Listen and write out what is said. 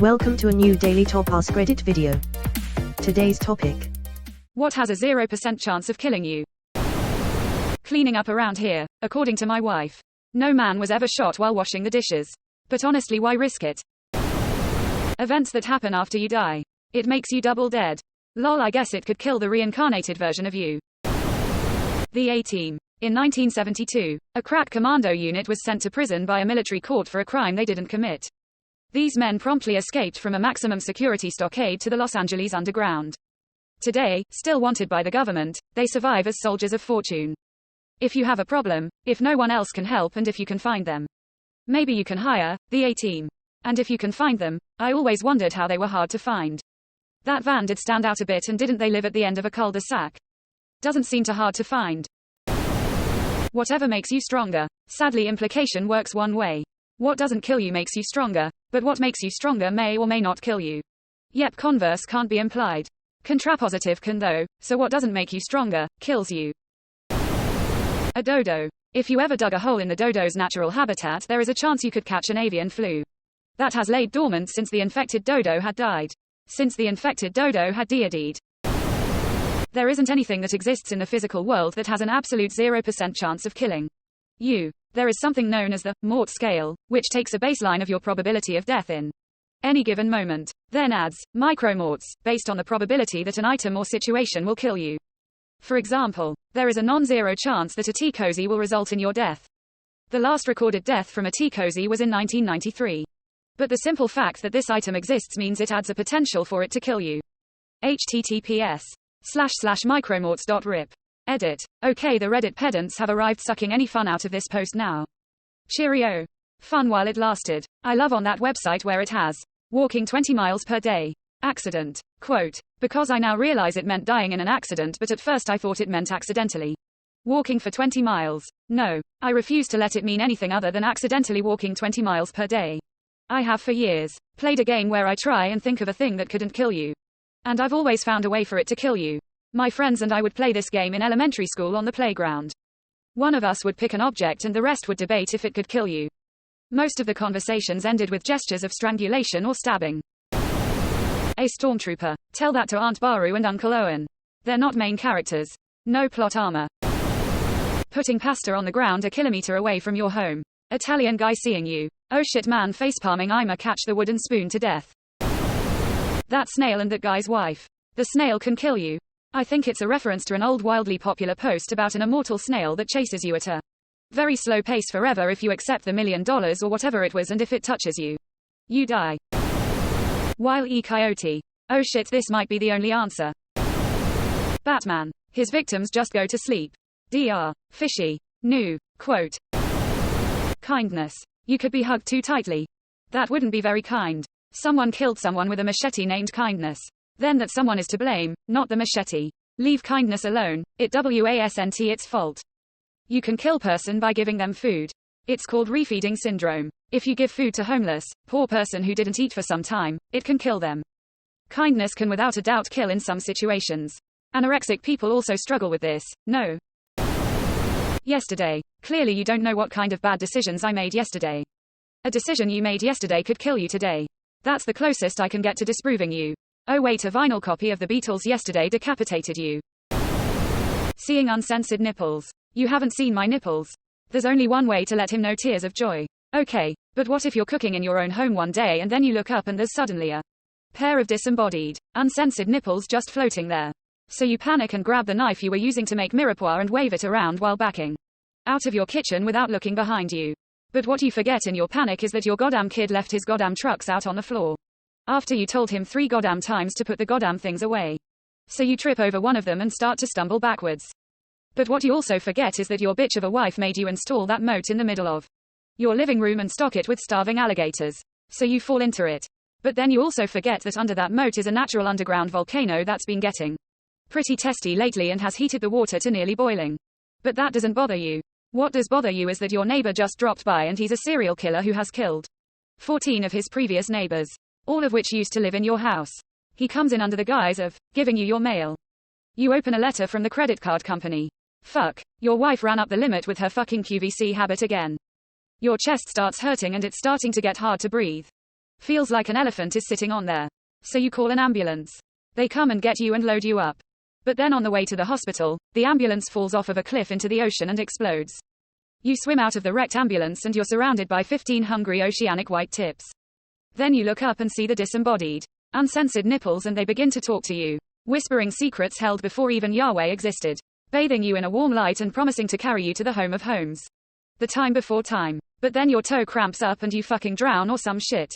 Welcome to a new daily top Askreddit video. Today's topic. What has a 0% chance of killing you? Cleaning up around here, according to my wife. No man was ever shot while washing the dishes. But honestly, why risk it? Events that happen after you die. It makes you double dead. Lol, I guess it could kill the reincarnated version of you. The A-Team. In 1972, a crack commando unit was sent to prison by a military court for a crime they didn't commit. These men promptly escaped from a maximum security stockade to the Los Angeles underground. Today, still wanted by the government, they survive as soldiers of fortune. If you have a problem, if no one else can help, and if you can find them, maybe you can hire the A-Team. And if you can find them, I always wondered how they were hard to find. That van did stand out a bit, and didn't they live at the end of a cul-de-sac? Doesn't seem too hard to find. Whatever makes you stronger. Sadly, implication works one way. What doesn't kill you makes you stronger, but what makes you stronger may or may not kill you. Yep, converse can't be implied. Contrapositive can though, so what doesn't make you stronger, kills you. A dodo. If you ever dug a hole in the dodo's natural habitat, there is a chance you could catch an avian flu. That has laid dormant since the infected dodo had died. Since the infected dodo had died. There isn't anything that exists in the physical world that has an absolute 0% chance of killing you. There is something known as the Mort scale, which takes a baseline of your probability of death in any given moment, then adds micromorts, based on the probability that an item or situation will kill you. For example, there is a non-zero chance that a tea cozy will result in your death. The last recorded death from a tea cozy was in 1993. But the simple fact that this item exists means it adds a potential for it to kill you. https://micromorts.rip. Edit. Okay, the Reddit pedants have arrived, sucking any fun out of this post now. Cheerio. Fun while it lasted. I love on that website where it has walking 20 miles per day. Accident. Quote. Because I now realize it meant dying in an accident, but at first I thought it meant accidentally walking for 20 miles. No, I refuse to let it mean anything other than accidentally walking 20 miles per day. I have for years played a game where I try and think of a thing that couldn't kill you. And I've always found a way for it to kill you. My friends and I would play this game in elementary school on the playground. One of us would pick an object and the rest would debate if it could kill you. Most of the conversations ended with gestures of strangulation or stabbing. A stormtrooper. Tell that to Aunt Baru and Uncle Owen. They're not main characters. No plot armor. Putting pasta on the ground a kilometer away from your home. Italian guy seeing you. Oh shit man, facepalming, I'ma catch the wooden spoon to death. That snail and that guy's wife. The snail can kill you. I think it's a reference to an old wildly popular post about an immortal snail that chases you at a very slow pace forever if you accept the $1 million or whatever it was, and if it touches you, you die. Wile E. Coyote. Oh shit, this might be the only answer. Batman. His victims just go to sleep. Dr. Fishy. New. Quote. Kindness. You could be hugged too tightly. That wouldn't be very kind. Someone killed someone with a machete named Kindness. Then that someone is to blame, not the machete. Leave kindness alone. It wasn't its fault. You can kill person by giving them food. It's called refeeding syndrome. If you give food to homeless, poor person who didn't eat for some time, it can kill them. Kindness can without a doubt kill in some situations. Anorexic people also struggle with this, no? Yesterday. Clearly you don't know what kind of bad decisions I made yesterday. A decision you made yesterday could kill you today. That's the closest I can get to disproving you. Oh wait, a vinyl copy of the Beatles yesterday decapitated you. Seeing uncensored nipples. You haven't seen my nipples. There's only one way to let him know, tears of joy. Okay, but what if you're cooking in your own home one day and then you look up and there's suddenly a pair of disembodied, uncensored nipples just floating there. So you panic and grab the knife you were using to make mirepoix and wave it around while backing out of your kitchen without looking behind you. But what you forget in your panic is that your goddamn kid left his goddamn trucks out on the floor. After you told him 3 goddamn times to put the goddamn things away. So you trip over one of them and start to stumble backwards. But what you also forget is that your bitch of a wife made you install that moat in the middle of your living room and stock it with starving alligators. So you fall into it. But then you also forget that under that moat is a natural underground volcano that's been getting pretty testy lately and has heated the water to nearly boiling. But that doesn't bother you. What does bother you is that your neighbor just dropped by and he's a serial killer who has killed 14 of his previous neighbors. All of which used to live in your house. He comes in under the guise of giving you your mail. You open a letter from the credit card company. Fuck. Your wife ran up the limit with her fucking QVC habit again. Your chest starts hurting and it's starting to get hard to breathe. Feels like an elephant is sitting on there. So you call an ambulance. They come and get you and load you up. But then on the way to the hospital, the ambulance falls off of a cliff into the ocean and explodes. You swim out of the wrecked ambulance and you're surrounded by 15 hungry oceanic white tips. Then you look up and see the disembodied, uncensored nipples and they begin to talk to you, whispering secrets held before even Yahweh existed, bathing you in a warm light and promising to carry you to the home of homes. The time before time. But then your toe cramps up and you fucking drown or some shit.